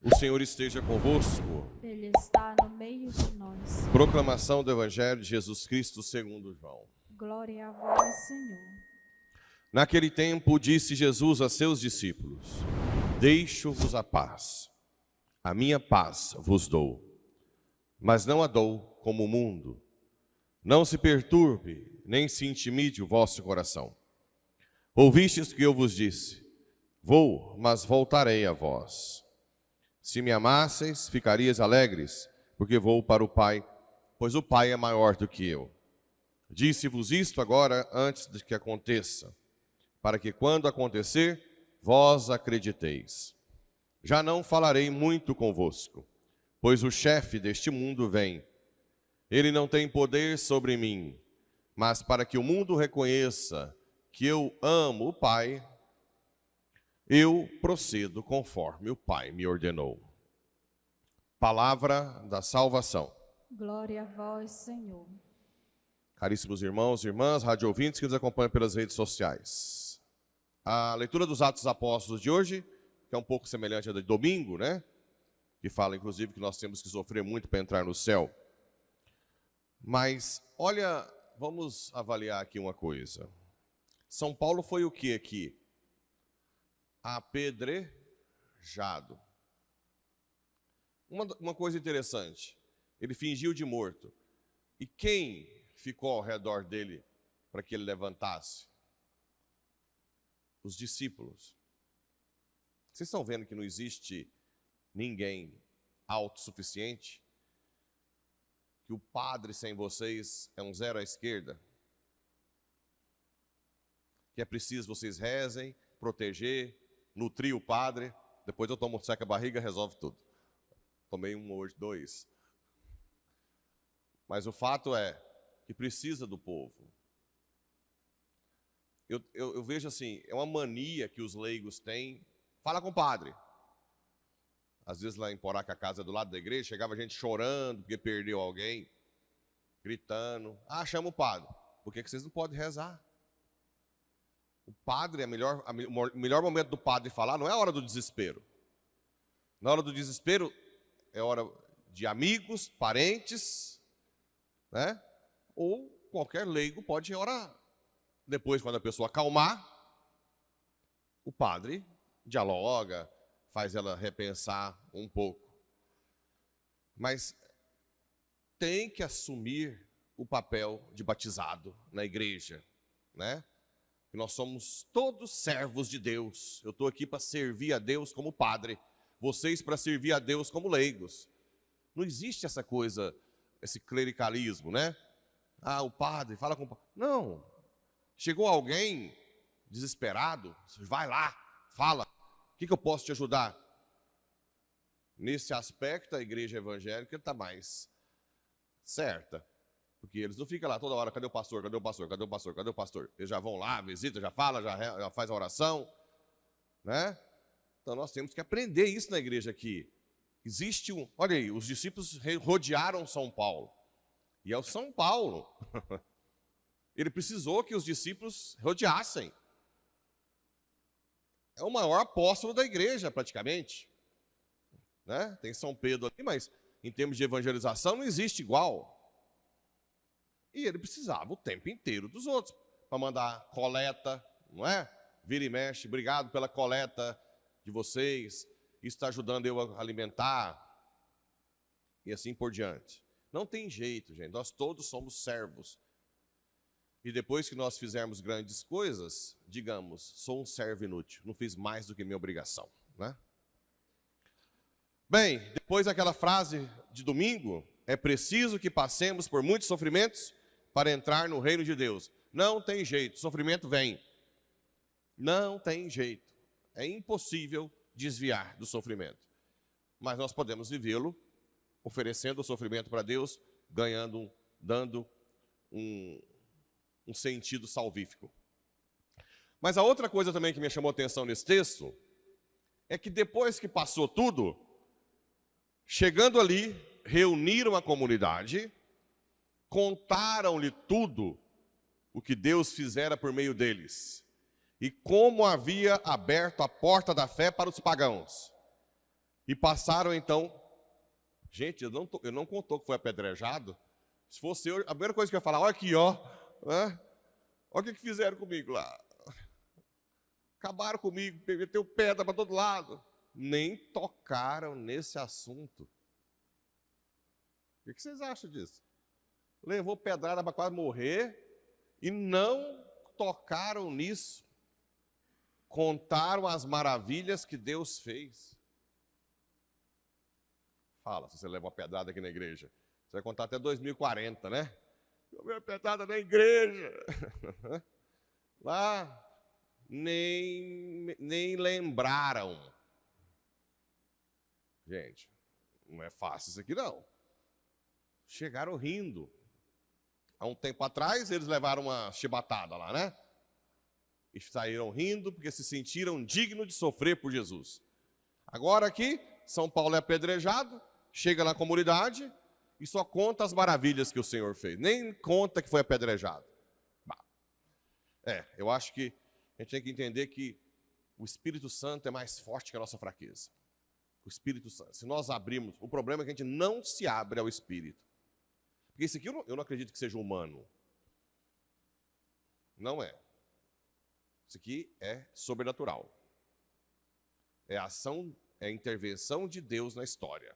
O Senhor esteja convosco. Ele está no meio de nós. Proclamação do Evangelho de Jesus Cristo segundo João. Glória a vós, Senhor. Naquele tempo disse Jesus a seus discípulos: Deixo-vos a paz. A minha paz vos dou. Mas não a dou como o mundo. Não se perturbe, nem se intimide o vosso coração. Ouvistes que eu vos disse: Vou, mas voltarei a vós. Se me amasseis, ficarias alegres, porque vou para o Pai, pois o Pai é maior do que eu. Disse-vos isto agora antes de que aconteça, para que quando acontecer, vós acrediteis. Já não falarei muito convosco, pois o chefe deste mundo vem. Ele não tem poder sobre mim, mas para que o mundo reconheça que eu amo o Pai, eu procedo conforme o Pai me ordenou. Palavra da salvação. Glória a vós, Senhor. Caríssimos irmãos e irmãs, rádio ouvintes que nos acompanham pelas redes sociais. A leitura dos Atos dos Apóstolos de hoje, que é um pouco semelhante à de domingo, né? Que fala, inclusive, que nós temos que sofrer muito para entrar no céu. Mas, olha, vamos avaliar aqui uma coisa. São Paulo foi o que aqui? Apedrejado. Uma coisa interessante, ele fingiu de morto. E quem ficou ao redor dele para que ele levantasse? Os discípulos. Vocês estão vendo que não existe ninguém autossuficiente? Que o padre sem vocês é um zero à esquerda? Que é preciso vocês rezem, proteger, nutrir o padre, depois eu tomo seca a barriga, resolve tudo. Tomei um hoje, 2. Mas o fato é que precisa do povo. Eu vejo assim, é uma mania que os leigos têm. Fala com o padre. Às vezes lá em Porá, que a casa é do lado da igreja, chegava gente chorando porque perdeu alguém, gritando. Ah, chama o padre. Por que vocês não podem rezar? O padre, o melhor momento do padre falar não é a hora do desespero. Na hora do desespero é hora de amigos, parentes, né? Ou qualquer leigo pode orar. Depois, quando a pessoa acalmar, o padre dialoga, faz ela repensar um pouco. Mas tem que assumir o papel de batizado na igreja, né? Que nós somos todos servos de Deus. Eu estou aqui para servir a Deus como padre, vocês para servir a Deus como leigos. Não existe essa coisa, esse clericalismo, né? Ah, o padre, fala com o padre. Não. Chegou alguém desesperado, vai lá, fala. O que eu posso te ajudar? Nesse aspecto, a igreja evangélica está mais certa. Porque eles não ficam lá toda hora, cadê o pastor, cadê o pastor, cadê o pastor, cadê o pastor? Eles já vão lá, visita, já fala, já faz a oração, né? Então nós temos que aprender isso na igreja aqui. Existe olha aí, os discípulos rodearam São Paulo. E é o São Paulo. Ele precisou que os discípulos rodeassem. É o maior apóstolo da igreja, praticamente. Né? Tem São Pedro ali, mas em termos de evangelização não existe igual. E ele precisava o tempo inteiro dos outros, para mandar coleta, não é? Vira e mexe, obrigado pela coleta de vocês, isso está ajudando eu a alimentar, e assim por diante. Não tem jeito, gente, nós todos somos servos. E depois que nós fizermos grandes coisas, digamos, sou um servo inútil, não fiz mais do que minha obrigação, né? Bem, depois daquela frase de domingo, é preciso que passemos por muitos sofrimentos para entrar no reino de Deus. Não tem jeito, sofrimento vem. Não tem jeito. É impossível desviar do sofrimento. Mas nós podemos vivê-lo oferecendo o sofrimento para Deus, dando um sentido salvífico. Mas a outra coisa também que me chamou a atenção nesse texto é que depois que passou tudo, chegando ali, reuniram a comunidade contaram-lhe tudo o que Deus fizera por meio deles, e como havia aberto a porta da fé para os pagãos. E passaram então... Gente, eu não contou que foi apedrejado. Se fosse eu, a primeira coisa que eu ia falar, olha aqui, ó. Né? Olha o que fizeram comigo lá. Acabaram comigo, meteu pedra para todo lado. Nem tocaram nesse assunto. O que vocês acham disso? Levou pedrada para quase morrer e não tocaram nisso. Contaram as maravilhas que Deus fez. Fala, se você leva uma pedrada aqui na igreja. Você vai contar até 2040, né? Eu vi uma pedrada na igreja. Lá, nem lembraram. Gente, não é fácil isso aqui não. Chegaram rindo. Há um tempo atrás, eles levaram uma chibatada lá, né? E saíram rindo porque se sentiram dignos de sofrer por Jesus. Agora aqui, São Paulo é apedrejado, chega na comunidade e só conta as maravilhas que o Senhor fez. Nem conta que foi apedrejado. Eu acho que a gente tem que entender que o Espírito Santo é mais forte que a nossa fraqueza. O Espírito Santo. Se nós abrirmos, o problema é que a gente não se abre ao Espírito. Porque isso aqui eu não acredito que seja humano. Não é. Isso aqui é sobrenatural. É ação, é intervenção de Deus na história.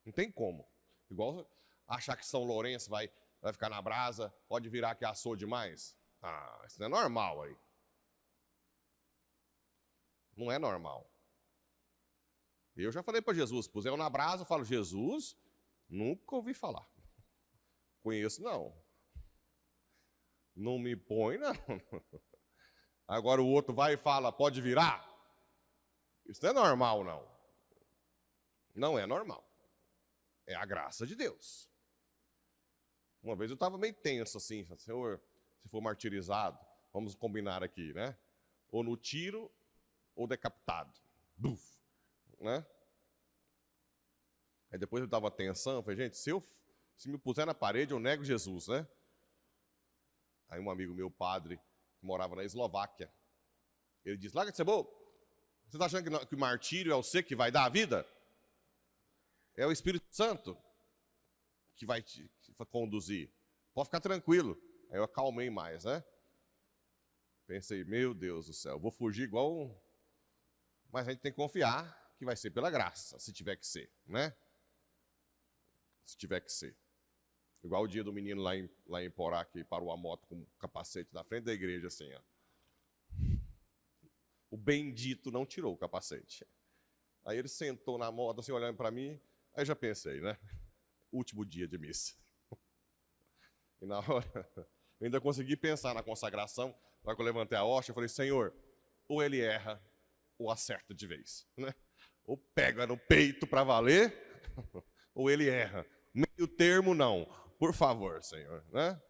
Não tem como. Igual achar que São Lourenço vai ficar na brasa, pode virar que assou demais. Isso não é normal aí. Não é normal. Eu já falei para Jesus, puseram na brasa, eu falo, Jesus, nunca ouvi falar. Conheço não. Não me põe não. Agora o outro vai e fala, pode virar? Isso não é normal não. Não é normal. É a graça de Deus. Uma vez eu estava meio tenso assim, Senhor, se for martirizado, vamos combinar aqui, né? Ou no tiro, ou decapitado. Buf, né? Aí depois eu dava atenção, eu falei, gente, se me puser na parede, eu nego Jesus, né? Aí um amigo meu, padre, que morava na Eslováquia, ele disse, larga de ser bobo. Você está achando que o martírio é o você que vai dar a vida? É o Espírito Santo que vai te conduzir. Pode ficar tranquilo. Aí eu acalmei mais, né? Pensei, meu Deus do céu, vou fugir igual um... Mas a gente tem que confiar que vai ser pela graça, se tiver que ser, né? Se tiver que ser. Igual o dia do menino lá em Porá, que parou a moto com o capacete na frente da igreja, assim, ó. O bendito não tirou o capacete. Aí ele sentou na moto, assim, olhando para mim, aí já pensei, né? Último dia de missa. E na hora, eu ainda consegui pensar na consagração, na hora que eu levantei a hóstia, eu falei, Senhor, ou ele erra, ou acerta de vez, né? Ou pega no peito para valer, ou ele erra. Meio termo, não. Por favor, Senhor, né?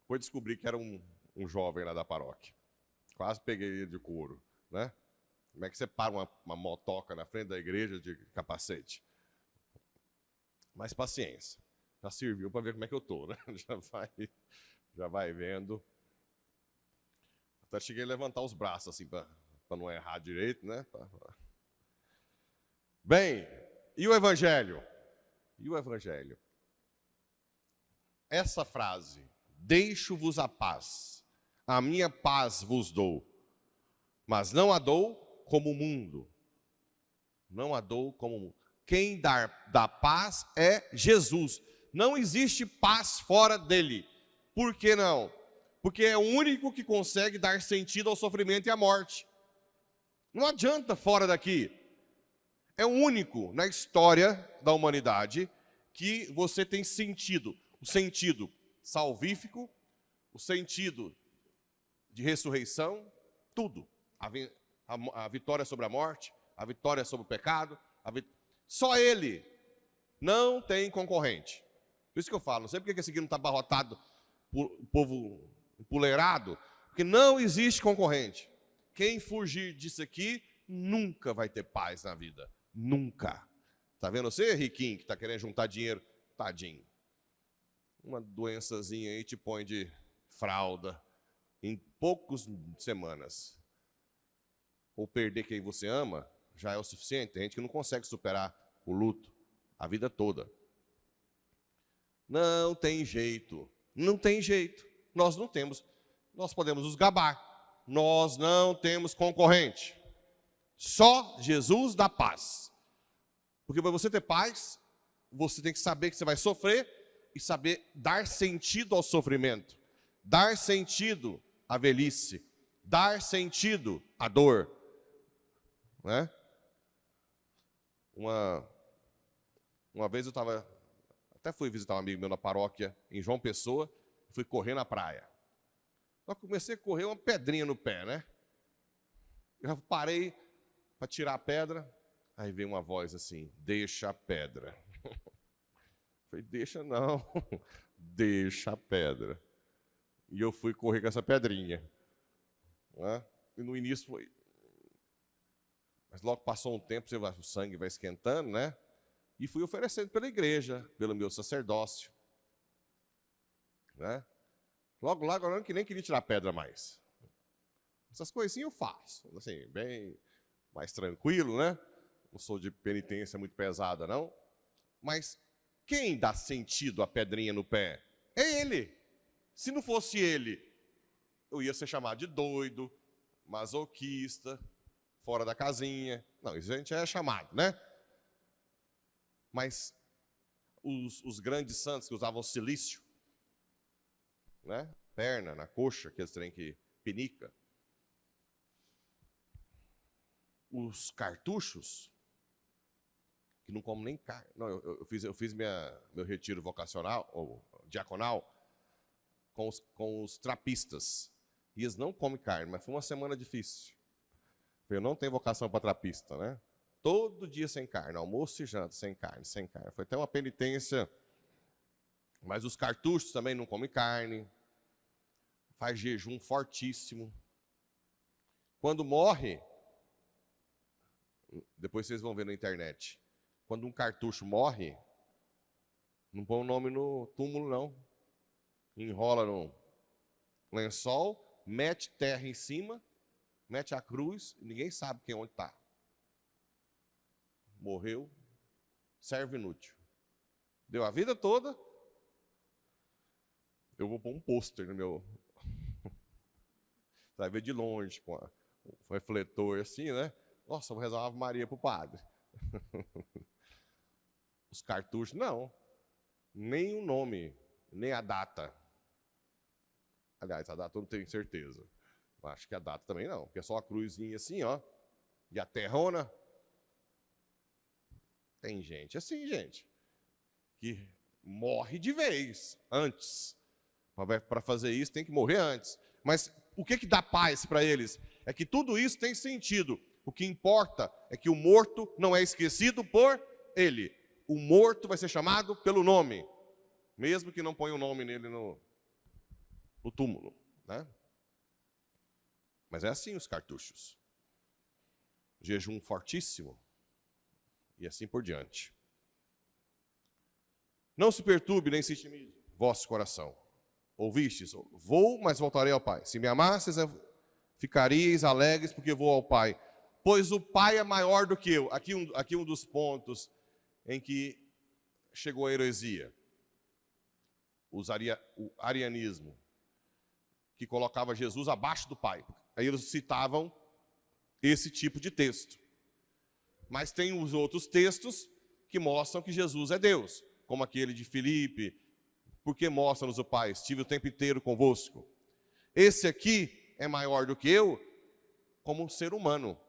Depois descobri que era um jovem lá da paróquia. Quase peguei ele de couro, né? Como é que você para uma motoca na frente da igreja de capacete? Mas paciência. Já serviu para ver como é que eu estou, né? Já vai vendo. Até cheguei a levantar os braços assim para não errar direito, né? Bem, e o Evangelho? E o Evangelho? Essa frase, deixo-vos a paz, a minha paz vos dou, mas não a dou como o mundo. Não a dou como o mundo. Quem dá paz é Jesus. Não existe paz fora dele. Por que não? Porque é o único que consegue dar sentido ao sofrimento e à morte. Não adianta fora daqui. É o único na história da humanidade que você tem sentido. O sentido salvífico, o sentido de ressurreição, tudo. A vitória sobre a morte, a vitória sobre o pecado. Só ele não tem concorrente. Por isso que eu falo, não sei porque esse aqui não está abarrotado, o povo empoleirado, porque não existe concorrente. Quem fugir disso aqui nunca vai ter paz na vida. Nunca. Está vendo você, riquinho, que está querendo juntar dinheiro? Tadinho. uma doençazinha aí te põe de fralda em poucas semanas. Ou perder quem você ama já é o suficiente. Tem gente que não consegue superar o luto a vida toda. Não tem jeito. Não tem jeito. Nós não temos. Nós podemos nos gabar. Nós não temos concorrente. Só Jesus dá paz. Porque para você ter paz, você tem que saber que você vai sofrer e saber dar sentido ao sofrimento, dar sentido à velhice, dar sentido à dor. Né? Uma vez eu até fui visitar um amigo meu na paróquia, em João Pessoa, fui correr na praia. Eu comecei a correr uma pedrinha no pé, né? Eu parei para tirar a pedra, aí veio uma voz assim, deixa a pedra. Eu falei, deixa não, deixa a pedra. E eu fui correr com essa pedrinha. Né? E no início foi... Mas logo passou um tempo, o sangue vai esquentando, né? E fui oferecendo pela igreja, pelo meu sacerdócio. Né? Logo, agora eu nem queria tirar pedra mais. Essas coisinhas eu faço, assim, bem mais tranquilo, né? Não sou de penitência muito pesada, não. Mas quem dá sentido à pedrinha no pé? É ele. Se não fosse ele, eu ia ser chamado de doido, masoquista, fora da casinha. Não, isso a gente é chamado, né? Mas os grandes santos que usavam silício, né? Perna, na coxa, aqueles trem que pinica. Os cartuchos, que não comem nem carne. Não, eu fiz meu retiro vocacional, ou diaconal, com os trapistas. E eles não comem carne, mas foi uma semana difícil. Eu não tenho vocação para trapista, né? Todo dia sem carne, almoço e janta, sem carne, sem carne. Foi até uma penitência. Mas os cartuchos também não comem carne. Faz jejum fortíssimo. Quando morre, depois vocês vão ver na internet, quando um cartucho morre, não põe o nome no túmulo, não. Enrola no lençol, mete terra em cima, mete a cruz, e ninguém sabe onde está. Morreu, serve inútil. Deu a vida toda. Eu vou pôr um pôster no meu... Você vai ver de longe, com um refletor assim, né? Nossa, vou rezar uma Ave Maria para o padre. Os cartuchos, não. Nem o nome, nem a data. Aliás, a data eu não tenho certeza. Acho que a data também não, porque é só a cruzinha assim, ó. E a terrona. Tem gente assim, gente, que morre de vez antes. Para fazer isso tem que morrer antes. Mas o que dá paz para eles? É que tudo isso tem sentido. O que importa é que o morto não é esquecido por ele. O morto vai ser chamado pelo nome, mesmo que não ponha o nome nele no túmulo, né? Mas é assim os cartuchos. Jejum fortíssimo e assim por diante. Não se perturbe nem se intimide vosso coração. Ouvistes? Vou, mas voltarei ao Pai. Se me amasses, ficaríeis alegres porque vou ao Pai. Pois o Pai é maior do que eu. Aqui um dos pontos em que chegou a heresia. O arianismo, que colocava Jesus abaixo do Pai. Aí eles citavam esse tipo de texto. Mas tem os outros textos que mostram que Jesus é Deus, como aquele de Filipe, porque mostra-nos o Pai, estive o tempo inteiro convosco. Esse aqui é maior do que eu, como um ser humano,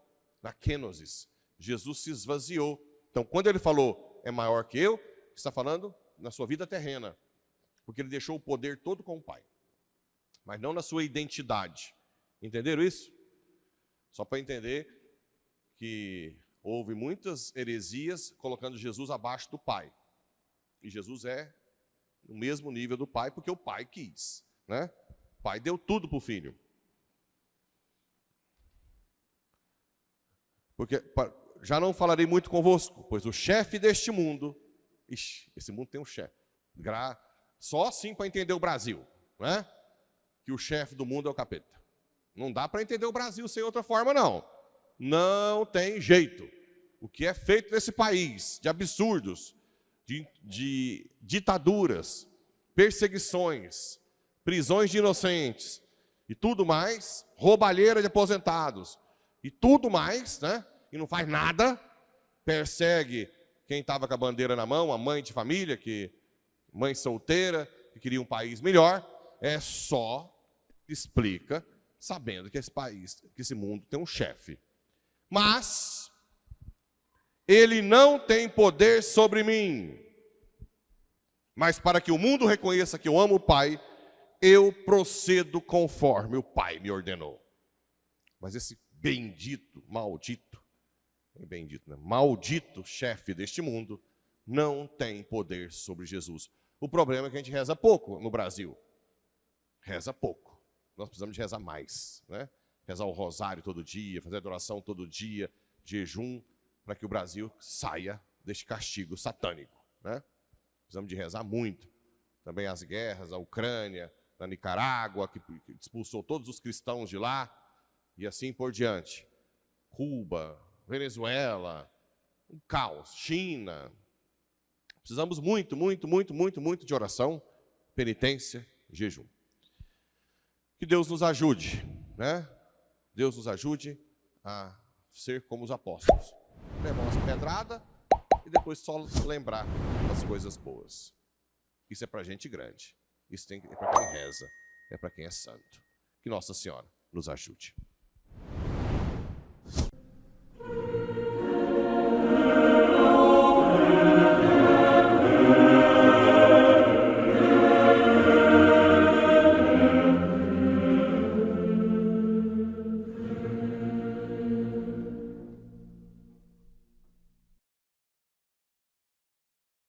na kenosis. Jesus se esvaziou. Então, quando ele falou, é maior que eu, está falando na sua vida terrena, porque ele deixou o poder todo com o Pai, mas não na sua identidade. Entenderam isso? Só para entender que houve muitas heresias colocando Jesus abaixo do Pai. E Jesus é no mesmo nível do Pai, porque o Pai quis, né? O Pai deu tudo para o Filho. Porque já não falarei muito convosco, pois o chefe deste mundo, esse mundo tem um chefe, Só assim para entender o Brasil, né? Que o chefe do mundo é o capeta. Não dá para entender o Brasil sem outra forma, não. Não tem jeito. O que é feito nesse país de absurdos, de ditaduras, perseguições, prisões de inocentes e tudo mais, roubalheira de aposentados e tudo mais, né? E não faz nada, persegue quem estava com a bandeira na mão, a mãe de família, mãe solteira, que queria um país melhor, só explica sabendo que esse país, que esse mundo tem um chefe. Mas ele não tem poder sobre mim. Mas para que o mundo reconheça que eu amo o Pai, eu procedo conforme o Pai me ordenou. Mas esse bendito, maldito, maldito chefe deste mundo não tem poder sobre Jesus. O problema é que a gente reza pouco no Brasil. Reza pouco. Nós precisamos de rezar mais, né? Rezar o rosário todo dia, fazer adoração todo dia, jejum, para que o Brasil saia deste castigo satânico, né? Precisamos de rezar muito. Também as guerras, a Ucrânia, a Nicarágua, que expulsou todos os cristãos de lá, e assim por diante. Cuba, Venezuela, um caos, China. Precisamos muito de oração, penitência, jejum. Que Deus nos ajude, né? Deus nos ajude a ser como os apóstolos. Levar umas pedradas e depois só lembrar das coisas boas. Isso é para gente grande. Isso é para quem reza, é para quem é santo. Que Nossa Senhora nos ajude.